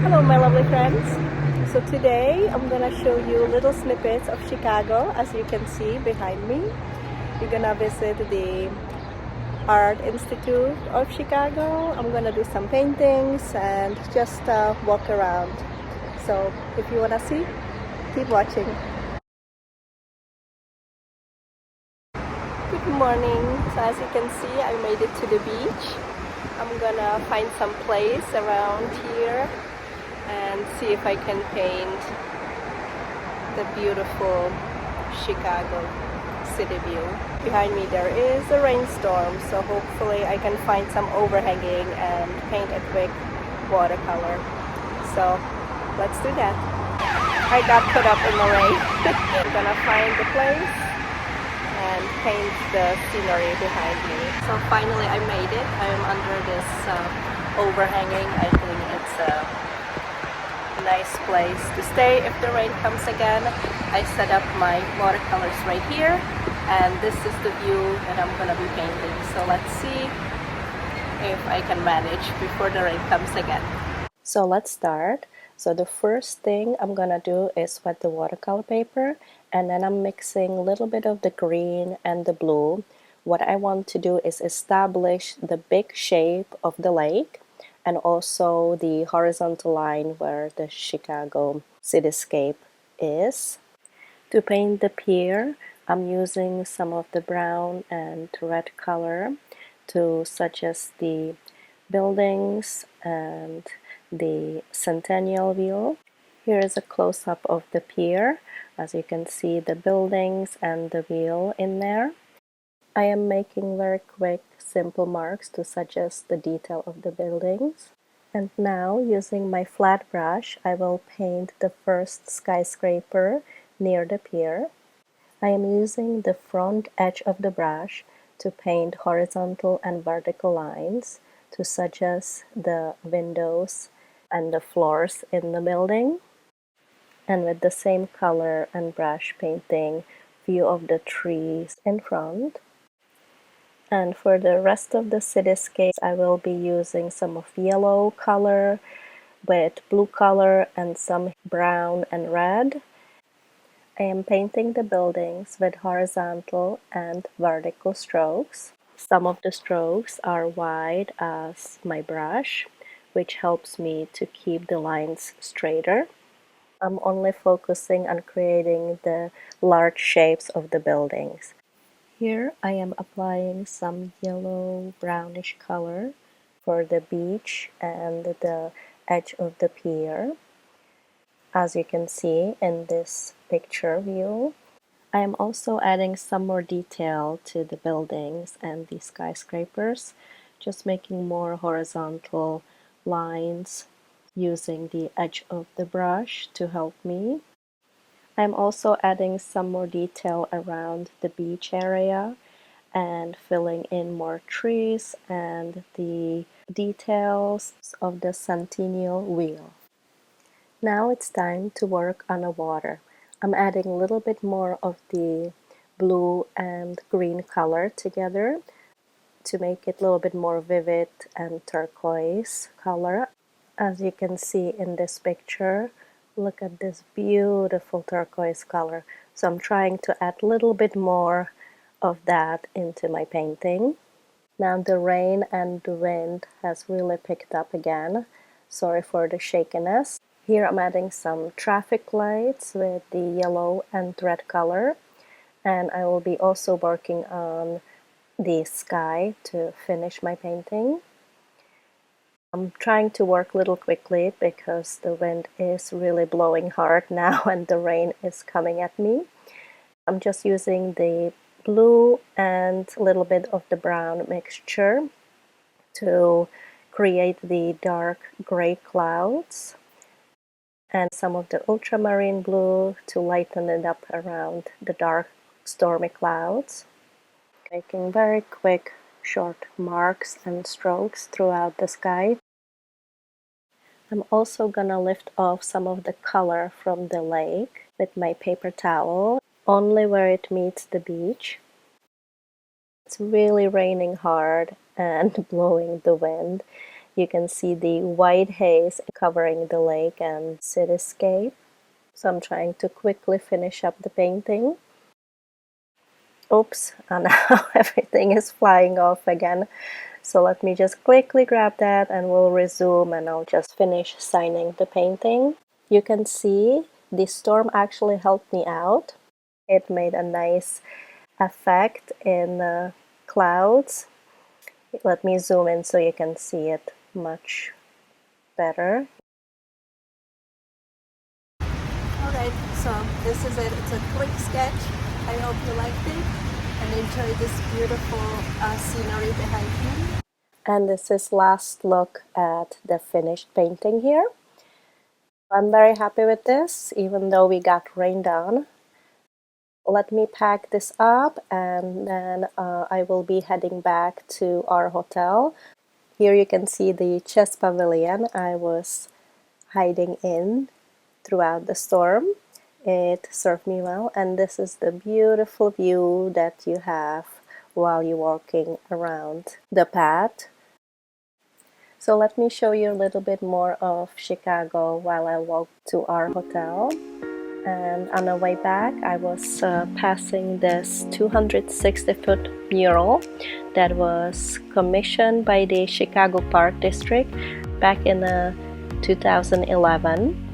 Hello my lovely friends. So today I'm gonna show you little snippets of Chicago. As you can see behind me, we're gonna visit the Art Institute of Chicago. I'm gonna do some paintings and just walk around. So if you wanna see, keep watching. Good morning. So as you can see, I made it to the beach. I'm gonna find some place around here and see if I can paint the beautiful Chicago city view. Behind me there is a rainstorm, so hopefully I can find some overhanging and paint a quick watercolor. So let's do that. I got caught up in the rain. I'm gonna find the place and paint the scenery behind me. So finally I made it. I'm under this overhanging. I think it's a nice place to stay if the rain comes again. I set up my watercolors right here, and this is the view that I'm gonna be painting. So let's see if I can manage before the rain comes again. So let's start. So the first thing I'm gonna do is wet the watercolor paper, and then I'm mixing a little bit of the green and the blue. What I want to do is establish the big shape of the lake and also the horizontal line where the Chicago cityscape is. To paint the pier, I'm using some of the brown and red color to suggest the buildings and the Centennial Wheel. Here is a close-up of the pier. As you can see, the buildings and the wheel in there. I am making very quick, simple marks to suggest the detail of the buildings. And now, using my flat brush, I will paint the first skyscraper near the pier. I am using the front edge of the brush to paint horizontal and vertical lines to suggest the windows and the floors in the building. And with the same color and brush, painting view of the trees in front. And for the rest of the cityscape, I will be using some of yellow color with blue color and some brown and red. I am painting the buildings with horizontal and vertical strokes. Some of the strokes are wide as my brush, which helps me to keep the lines straighter. I'm only focusing on creating the large shapes of the buildings. Here I am applying some yellow brownish color for the beach and the edge of the pier. As you can see in this picture view, I am also adding some more detail to the buildings and the skyscrapers, just making more horizontal lines using the edge of the brush to help me. I'm also adding some more detail around the beach area and filling in more trees and the details of the Centennial Wheel. Now it's time to work on the water. I'm adding a little bit more of the blue and green color together to make it a little bit more vivid and turquoise color. As you can see in this picture, look at this beautiful turquoise color. So I'm trying to add a little bit more of that into my painting. Now the rain and the wind has really picked up again. Sorry for the shakiness. Here I'm adding some traffic lights with the yellow and red color. And I will be also working on the sky to finish my painting. I'm trying to work a little quickly because the wind is really blowing hard now and the rain is coming at me. I'm just using the blue and a little bit of the brown mixture to create the dark gray clouds and some of the ultramarine blue to lighten it up around the dark stormy clouds. Making very quick short marks and strokes throughout the sky. I'm also gonna lift off some of the color from the lake with my paper towel, only where it meets the beach. It's really raining hard and blowing the wind. You can see the white haze covering the lake and cityscape. So I'm trying to quickly finish up the painting. Oops, and now everything is flying off again. So let me just quickly grab that and we'll resume, and I'll just finish signing the painting. You can see the storm actually helped me out. It made a nice effect in the clouds. Let me zoom in so you can see it much better. Alright, so this is it. It's a quick sketch. I hope you liked it and enjoy this beautiful scenery behind me. And this is last look at the finished painting here. I'm very happy with this, even though we got rained on. Let me pack this up, and then I will be heading back to our hotel. Here you can see the chess pavilion I was hiding in throughout the storm. It served me well, and this is the beautiful view that you have while you're walking around the path. So let me show you a little bit more of Chicago while I walk to our hotel. And on the way back, I was passing this 260-foot mural that was commissioned by the Chicago Park District back in 2011.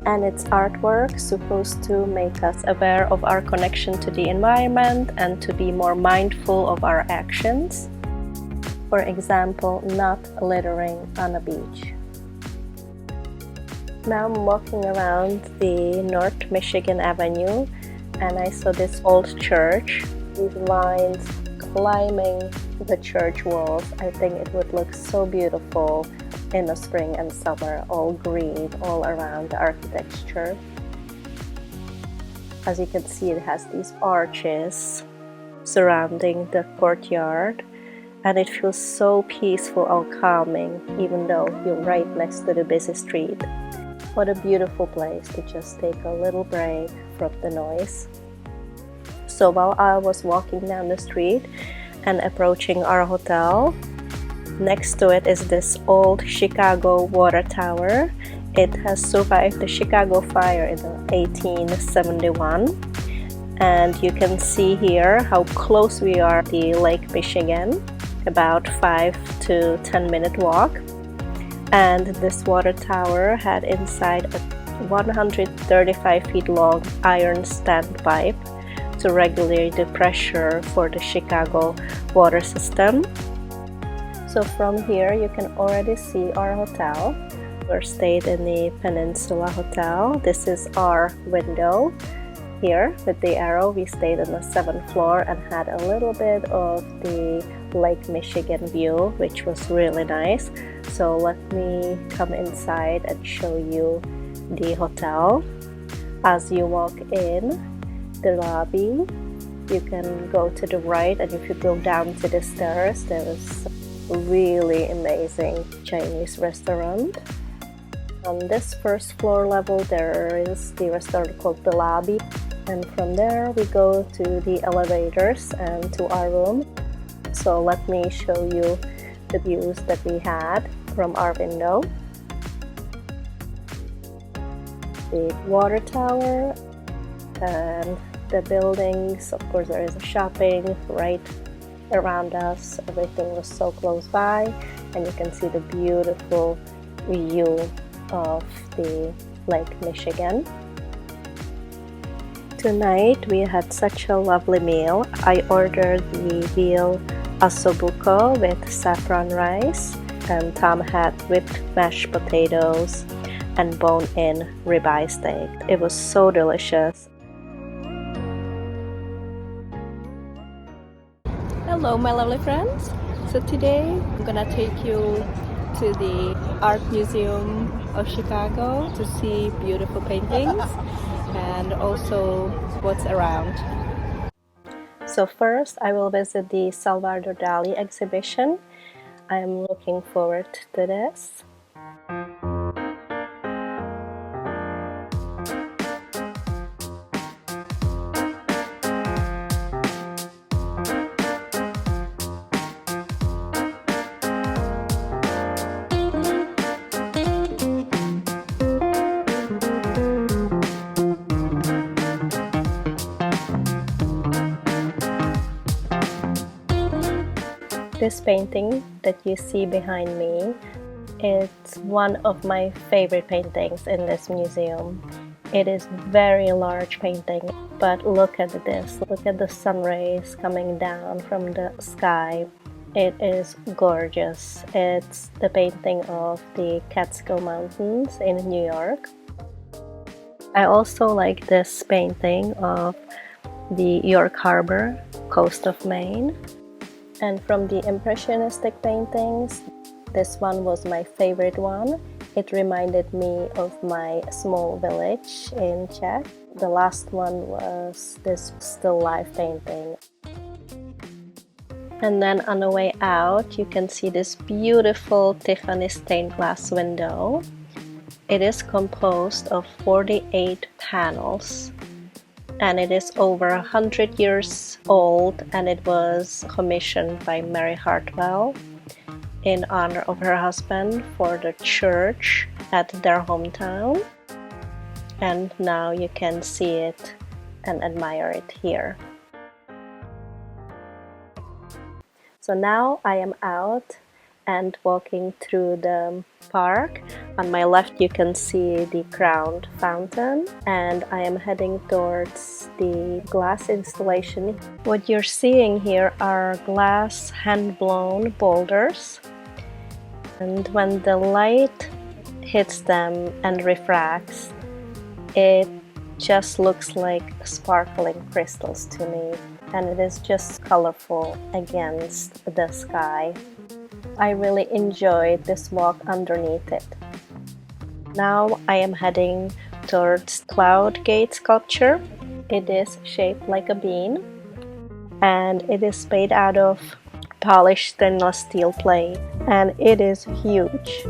And its artwork supposed to make us aware of our connection to the environment and to be more mindful of our actions. For example, not littering on a beach. Now I'm walking around the North Michigan Avenue, and I saw this old church. These lines climbing the church walls. I think it would look so beautiful in the spring and summer, all green all around the architecture. As you can see, it has these arches surrounding the courtyard, and it feels so peaceful or calming, even though you're right next to the busy street. What a beautiful place to just take a little break from the noise. So while I was walking down the street and approaching our hotel, next to it is this old Chicago water tower. It has survived the Chicago fire in 1871. And you can see here how close we are to Lake Michigan, about 5 to 10 minute walk. And this water tower had inside a 135 feet long iron standpipe to regulate the pressure for the Chicago water system. So from here you can already see our hotel. We stayed in the Peninsula Hotel. This is our window. Here with the arrow, we stayed on the 7th floor and had a little bit of the Lake Michigan view, which was really nice. So let me come inside and show you the hotel. As you walk in the lobby, you can go to the right, and if you go down to the stairs, there is a really amazing Chinese restaurant. On this first floor level, there is the restaurant called The Lobby, and from there we go to the elevators and to our room. So let me show you the views that we had from our window. The water tower and the buildings. Of course, there is a shopping right around us. Everything was so close by, and you can see the beautiful view of the Lake Michigan. Tonight we had such a lovely meal. I ordered the veal ossobuco with saffron rice, and Tom had whipped mashed potatoes and bone-in ribeye steak. It was so delicious. Hello my lovely friends. So today I'm gonna take you to the Art Museum of Chicago to see beautiful paintings and also what's around. So first I will visit the Salvador Dali exhibition. I'm looking forward to this. Hello, This painting that you see behind me, it's one of my favorite paintings in this museum. It is very large painting, but look at this. Look at the sun rays coming down from the sky. It is gorgeous. It's the painting of the Catskill Mountains in New York. I also like this painting of the York Harbor, coast of Maine. And from the Impressionistic paintings, this one was my favorite one. It reminded me of my small village in Czech. The last one was this still life painting. And then on the way out, you can see this beautiful Tiffany stained glass window. It is composed of 48 panels. And it is over 100 years old, and it was commissioned by Mary Hartwell in honor of her husband for the church at their hometown. And now you can see it and admire it here. So now I am out and walking through the park. On my left you can see the crowned fountain, and I am heading towards the glass installation. What you're seeing here are glass hand-blown boulders, and when the light hits them and refracts, it just looks like sparkling crystals to me, and it is just colorful against the sky. I really enjoyed this walk underneath it. Now I am heading towards Cloud Gate sculpture. It is shaped like a bean, and it is made out of polished stainless steel plate, and it is huge.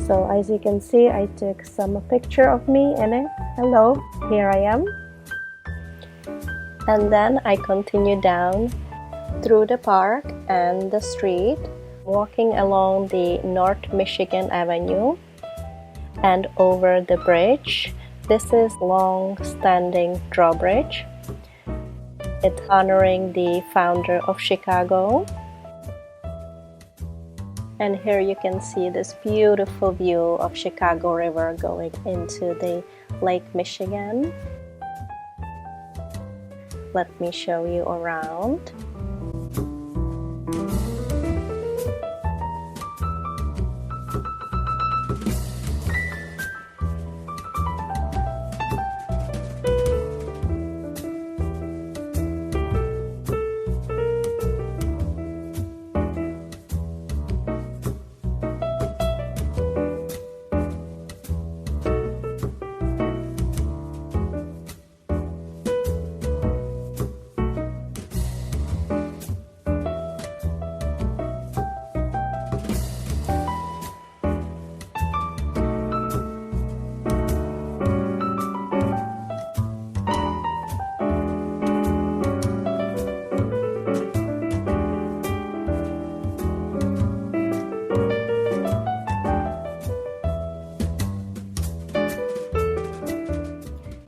So as you can see, I took some picture of me in it. Hello, here I am. And then I continue down through the park and the street, walking along the North Michigan Avenue and over the bridge. This is long-standing drawbridge. It's honoring the founder of Chicago. And here you can see this beautiful view of Chicago River going into the Lake Michigan. Let me show you around.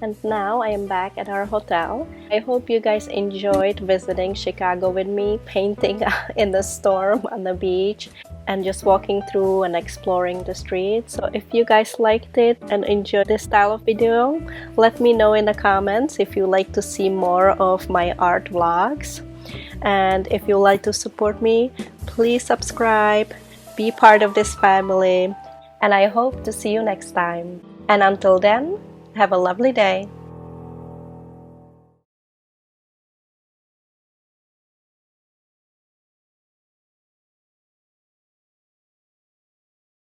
And now I am back at our hotel. I hope you guys enjoyed visiting Chicago with me, painting in the storm on the beach and just walking through and exploring the streets. So if you guys liked it and enjoyed this style of video, let me know in the comments if you like to see more of my art vlogs. And if you like to support me, please subscribe, be part of this family, and I hope to see you next time. And until then, have a lovely day.